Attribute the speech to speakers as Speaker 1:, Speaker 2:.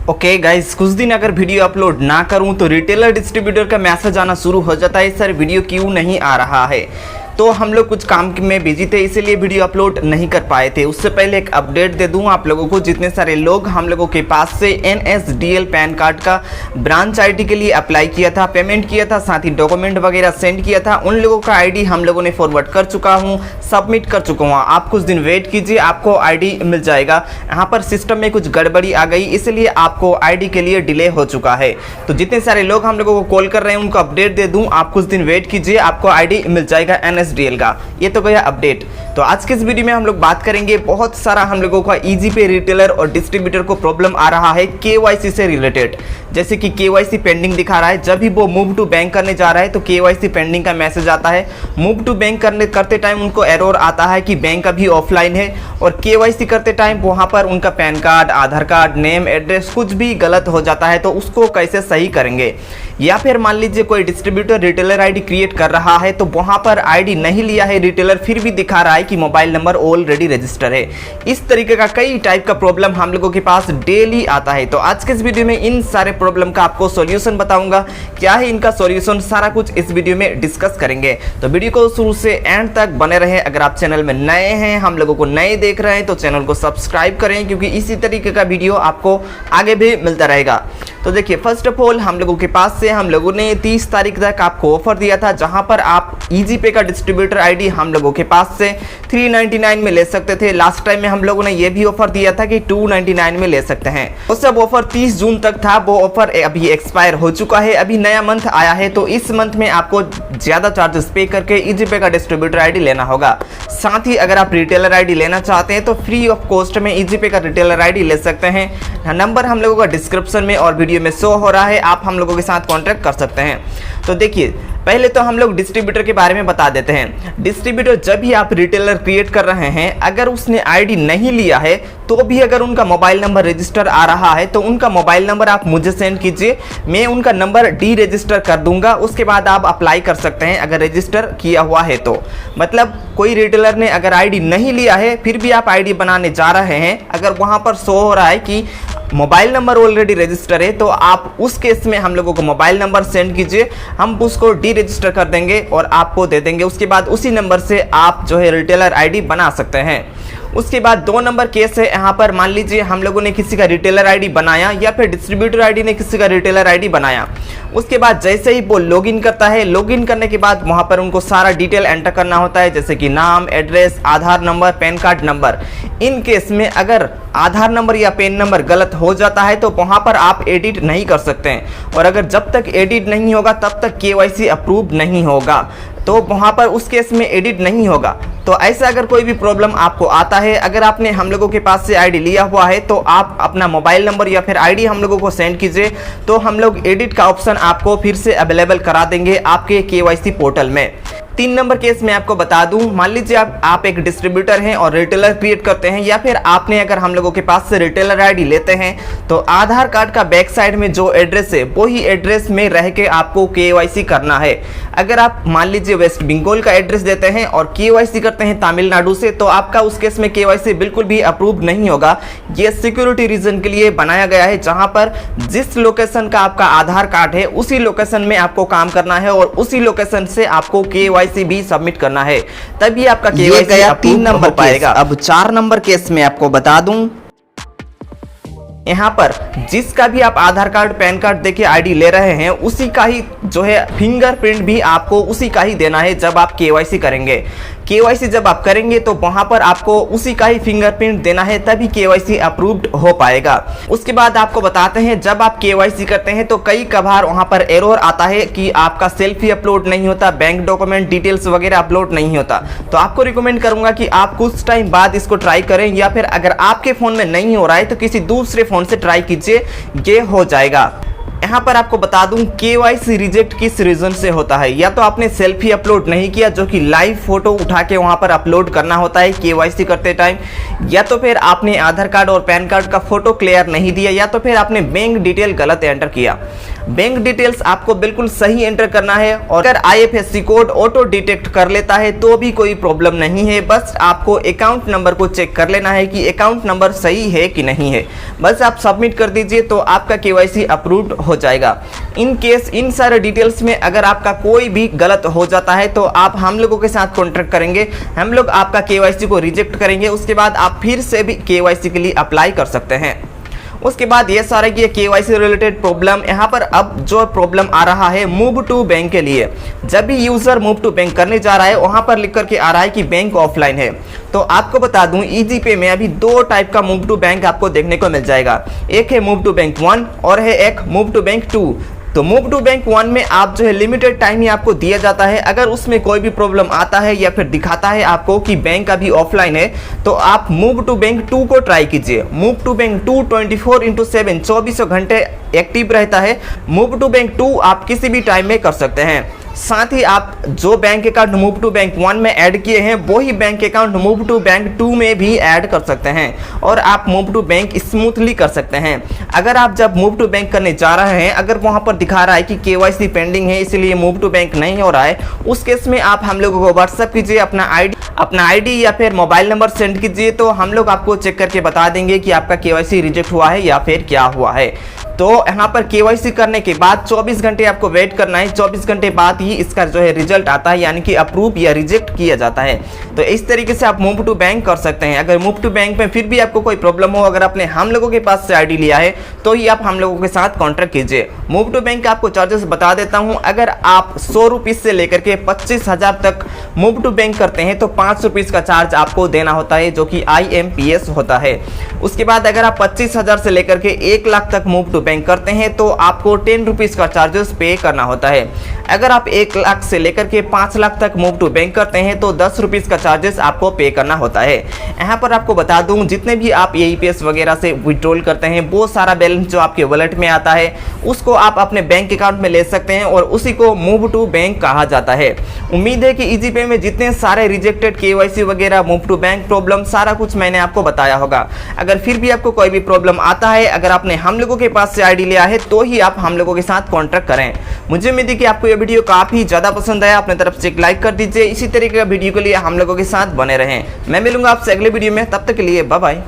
Speaker 1: Okay guys, कुछ दिन अगर वीडियो अपलोड ना करूं तो रिटेलर डिस्ट्रीब्यूटर का मैसेज आना शुरू हो जाता है, सर वीडियो क्यों नहीं आ रहा है। तो हम लोग कुछ काम में बिजी थे, इसीलिए वीडियो अपलोड नहीं कर पाए थे। उससे पहले एक अपडेट दे दूं आप लोगों को, जितने सारे लोग हम लोगों के पास से NSDL पैन कार्ड का ब्रांच आईडी के लिए अप्लाई किया था, पेमेंट किया था, साथ ही डॉक्यूमेंट वगैरह सेंड किया था, उन लोगों का आईडी हम लोगों ने फॉरवर्ड कर चुका हूं, सबमिट कर चुका हूं। आप कुछ दिन वेट कीजिए, आपको आईडी मिल जाएगा। यहाँ पर सिस्टम में कुछ गड़बड़ी आ गई, इसलिए आपको आईडी के लिए डिले हो चुका है। तो जितने सारे लोग हम लोगों को कॉल कर रहे हैं उनको अपडेट दे दूं, आप कुछ दिन वेट कीजिए, आपको आईडी मिल जाएगा NSDL का। ये तो गया अपडेट। तो आज के इस वीडियो में हम लोग बात करेंगे, बहुत सारा हम लोगों का ईजी पे रिटेलर और डिस्ट्रीब्यूटर को प्रॉब्लम आ रहा है KYC से रिलेटेड। जैसे कि KYC पेंडिंग दिखा रहा है, जब भी वो मूव टू बैंक करने जा रहा है तो KYC पेंडिंग का मैसेज आता है। मूव टू बैंक करते टाइम उनको एरर आता है कि बैंक अभी ऑफलाइन है, और KYC करते टाइम वहां पर उनका पैन कार्ड, आधार कार्ड, नेम, एड्रेस कुछ भी गलत हो जाता है। तो उसको कैसे सही करेंगे। या फिर मान लीजिए कोई डिस्ट्रीब्यूटर रिटेलर आईडी क्रिएट कर रहा है, तो वहां पर आईडी नहीं लिया है रिटेलर, फिर भी दिखा रहा है कि मोबाइल नंबर ऑलरेडी रजिस्टर है। इस तरीके का कई टाइप का प्रॉब्लम हम लोगों के पास डेली आता है। तो आज के इस वीडियो में इन सारे प्रॉब्लम का आपको सॉल्यूशन बताऊंगा। क्या है इनका सॉल्यूशन, सारा कुछ इस वीडियो में डिस्कस करेंगे। तो वीडियो को शुरू से एंड तक बने रहे। अगर आप चैनल में नए हैं, हम लोगों को नए देख रहे हैं, तो चैनल को सब्सक्राइब करें, क्योंकि इसी तरीके का वीडियो आपको आगे भी मिलता रहेगा। तो देखिए, फर्स्ट ऑफ ऑल हम लोगों के पास से हम लोगों ने 30 तारीख तक आपको ऑफर दिया था, जहां पर आप इजी पे का डिस्ट्रीब्यूटर आईडी हम लोगों के पास से 399 में ले सकते थे। लास्ट टाइम में हम लोगों ने ये भी ऑफर दिया था कि 299 में ले सकते हैं। वो सब ऑफर 30 जून तक था, वो ऑफर अभी एक्सपायर हो चुका है। अभी नया मंथ आया है, तो इस मंथ में आपको ज्यादा चार्जेस पे करके इजी पे का डिस्ट्रीब्यूटर आईडी लेना होगा। साथ ही अगर आप रिटेलर आईडी लेना चाहते हैं तो फ्री ऑफ कॉस्ट में इजी पे का रिटेलर आईडी ले सकते हैं। नंबर हम लोगों का डिस्क्रिप्शन में और वीडियो में शो हो रहा है, आप हम लोगों के साथ कांटेक्ट कर सकते हैं। तो देखिए, पहले तो हम लोग डिस्ट्रीब्यूटर के बारे में बता देते हैं। डिस्ट्रीब्यूटर जब भी आप रिटेलर क्रिएट कर रहे हैं, अगर उसने आईडी नहीं लिया है तो भी अगर उनका मोबाइल नंबर रजिस्टर आ रहा है तो उनका मोबाइल नंबर आप मुझे सेंड कीजिए, मैं उनका नंबर डी रजिस्टर कर दूंगा। उसके बाद आप अप्लाई कर सकते हैं अगर रजिस्टर किया हुआ है तो। मतलब कोई रिटेलर ने अगर आईडी नहीं लिया है फिर भी आप आईडी बनाने जा रहे हैं, अगर वहां पर शो हो रहा है कि मोबाइल नंबर ऑलरेडी रजिस्टर है, तो आप उस केस में हम लोगों को मोबाइल नंबर सेंड कीजिए, हम उसको डी रजिस्टर कर देंगे और आपको दे देंगे। उसके बाद उसी नंबर से आप जो है रिटेलर आईडी बना सकते हैं। उसके बाद 2 नंबर केस है। यहाँ पर मान लीजिए हम लोगों ने किसी का रिटेलर आईडी बनाया या फिर डिस्ट्रीब्यूटर आईडी ने किसी का रिटेलर आईडी बनाया। उसके बाद जैसे ही वो लॉगिन करता है, लॉगिन करने के बाद वहां पर उनको सारा डिटेल एंटर करना होता है, जैसे कि नाम, address, Aadhaar number, pan card number. In case में अगर आधार नंबर या पैन नंबर गलत हो जाता है तो वहां पर आप एडिट नहीं कर सकते हैं, और अगर जब तक एडिट नहीं होगा तब तक KYC अप्रूव नहीं होगा, तो वहां पर उस केस में एडिट नहीं होगा। तो ऐसा अगर कोई भी प्रॉब्लम आपको आता है, अगर आपने हम लोगों के पास से आईडी लिया हुआ है, तो आप अपना मोबाइल नंबर या फिर आईडी हम लोगों को सेंड कीजिए, तो हम लोग एडिट का ऑप्शन आपको फिर से अवेलेबल करा देंगे आपके KYC पोर्टल में। 3 नंबर केस में आपको बता दूं, मान लीजिए आप एक डिस्ट्रीब्यूटर हैं और रिटेलर क्रिएट करते हैं, या फिर आपने अगर हम लोगों के पास से रिटेलर आईडी लेते हैं, तो आधार कार्ड का बैक साइड में जो एड्रेस है वही एड्रेस में रह के आपको KYC करना है। अगर आप मान लीजिए वेस्ट बंगाल का एड्रेस देते हैं और KYC करते हैं तमिलनाडु से, तो आपका उस केस में KYC बिल्कुल भी अप्रूव नहीं होगा। ये सिक्योरिटी रीजन के लिए बनाया गया है, जहां पर जिस लोकेशन का आपका आधार कार्ड है उसी लोकेशन में आपको काम करना है और उसी लोकेशन से आपको KYC भी सबमिट करना है, तभी आपका KYC गया 3 नंबर पाएगा। अब 4 नंबर केस में आपको बता दूं, यहाँ पर जिसका भी आप आधार कार्ड, पैन कार्ड देके आईडी ले रहे हैं, उसी का ही जो है फिंगरप्रिंट भी आपको उसी का ही देना है जब आप KYC करेंगे। KYC जब आप करेंगे तो वहां पर आपको उसी का ही फिंगरप्रिंट देना है, तभी KYC अप्रूव्ड हो पाएगा। उसके बाद आपको बताते हैं, जब आप KYC करते हैं तो कई कभार वहां पर एरर आता है कि आपका सेल्फी अपलोड नहीं होता, बैंक डॉक्यूमेंट डिटेल्स वगैरह अपलोड नहीं होता। तो आपको रिकमेंड करूंगा कि आप कुछ टाइम बाद इसको ट्राई करें, या फिर अगर आपके फोन में नहीं हो रहा है तो किसी दूसरे फोन से ट्राई कीजिए, ये हो जाएगा। यहाँ पर आपको बता दूं, KYC रिजेक्ट किस रीजन से होता है। या तो आपने सेल्फी अपलोड नहीं किया, जो कि लाइव फोटो उठा के वहां पर अपलोड करना होता है KYC करते टाइम, या तो फिर आपने आधार कार्ड और पैन कार्ड का फोटो क्लियर नहीं दिया, या तो फिर आपने बैंक डिटेल गलत एंटर किया। बैंक डिटेल्स आपको बिल्कुल सही एंटर करना है और अगर IFSC कोड ऑटो डिटेक्ट कर लेता है तो भी कोई प्रॉब्लम नहीं है। बस आपको अकाउंट नंबर को चेक कर लेना है कि अकाउंट नंबर सही है कि नहीं है। बस आप सबमिट कर दीजिए तो आपका KYC अप्रूव्ड हो जाएगा। इन केस इन सारे डिटेल्स में अगर आपका कोई भी गलत हो जाता है तो आप हम लोगों के साथ कॉन्टैक्ट करेंगे, हम लोग आपका KYC को रिजेक्ट करेंगे। उसके बाद आप फिर से भी KYC के लिए अप्लाई कर सकते हैं। उसके बाद ये सारे की KYC रिलेटेड प्रॉब्लम। यहाँ पर अब जो प्रॉब्लम आ रहा है मूव टू बैंक के लिए, जब भी यूजर मूव टू बैंक करने जा रहा है वहां पर लिख करके आ रहा है कि बैंक ऑफलाइन है। तो आपको बता दूं इजी पे में अभी दो टाइप का मूव टू बैंक आपको देखने को मिल जाएगा। एक है मूव टू बैंक 1 और है एक मूव टू बैंक 2। तो मूव टू बैंक 1 में आप जो है लिमिटेड टाइम ही आपको दिया जाता है। अगर उसमें कोई भी प्रॉब्लम आता है या फिर दिखाता है आपको कि बैंक अभी ऑफलाइन है तो आप मूव टू बैंक 2 को ट्राई कीजिए। मूव टू बैंक 2 24/7 24 घंटे एक्टिव रहता है। मूव टू बैंक 2 आप किसी भी टाइम में कर सकते हैं। साथ ही आप जो bank account move to bank 1 में ऐड किए हैं वही bank account move to bank 2 में भी ऐड कर सकते हैं और आप मूव टू बैंक स्मूथली कर सकते हैं। अगर आप जब मूव टू बैंक करने जा रहे हैं, अगर वहां पर दिखा रहा है कि KYC पेंडिंग है इसलिए मूव टू बैंक नहीं हो रहा है, उस केस में आप हम लोगों को व्हाट्सएप कीजिए, अपना ID या फिर मोबाइल नंबर सेंड कीजिए तो हम लोग आपको चेक करके बता देंगे कि आपका KYC रिजेक्ट हुआ है या फिर क्या हुआ है। तो यहाँ पर KYC करने के बाद 24 घंटे आपको वेट करना है। 24 घंटे बाद ही इसका जो है रिजल्ट आता है, यानी कि अप्रूव या रिजेक्ट किया जाता है। तो इस तरीके से आप मूव टू बैंक कर सकते हैं। अगर मूव टू बैंक में फिर भी आपको कोई प्रॉब्लम हो, अगर आपने हम लोगों के पास से ID लिया है तो ही आप हम लोगों के साथ कॉन्टैक्ट कीजिए। मूव टू बैंक का आपको चार्जेस बता देता हूँ। अगर आप 100 रुपीज़ से लेकर के 25,000 तक मूव टू बैंक करते हैं तो 5 रुपीज़ का चार्ज आपको देना होता है, जो कि IMPS होता है। उसके बाद अगर आप 25,000 से लेकर के 1 लाख तक मूव टू बैंक करते हैं तो आपको 10 रुपीज़ का चार्जेस पे करना होता है। अगर आप 1 लाख से लेकर के 5 लाख तक मूव टू बैंक करते हैं तो 10 रुपीज़ का चार्जेस आपको पे करना होता है। यहाँ पर आपको बता दूं जितने भी आप EPS वगैरह से विड्रॉल करते हैं वो सारा बैलेंस जो आपके वॉलेट में आता है उसको आप अपने बैंक अकाउंट में ले सकते हैं और उसी को मूव टू बैंक कहा जाता है। उम्मीद है कि इजी पे में जितने सारे रिजेक्टेड KYC वगैरह मूव टू बैंक प्रॉब्लम सारा कुछ मैंने आपको बताया होगा। अगर फिर भी आपको कोई भी प्रॉब्लम आता है, अगर आपने हम लोगों के पास से ID लिया है तो ही आप हम लोगों के साथ कॉन्टैक्ट करें। मुझे उम्मीद है कि आपको यह वीडियो काफी ज्यादा पसंद आया। अपने तरफ से एक लाइक कर दीजिए। इसी तरीके का वीडियो के लिए हम लोगों के साथ बने रहें। मैं मिलूंगा आपसे अगले वीडियो में, तब तक के लिए बाय बाय।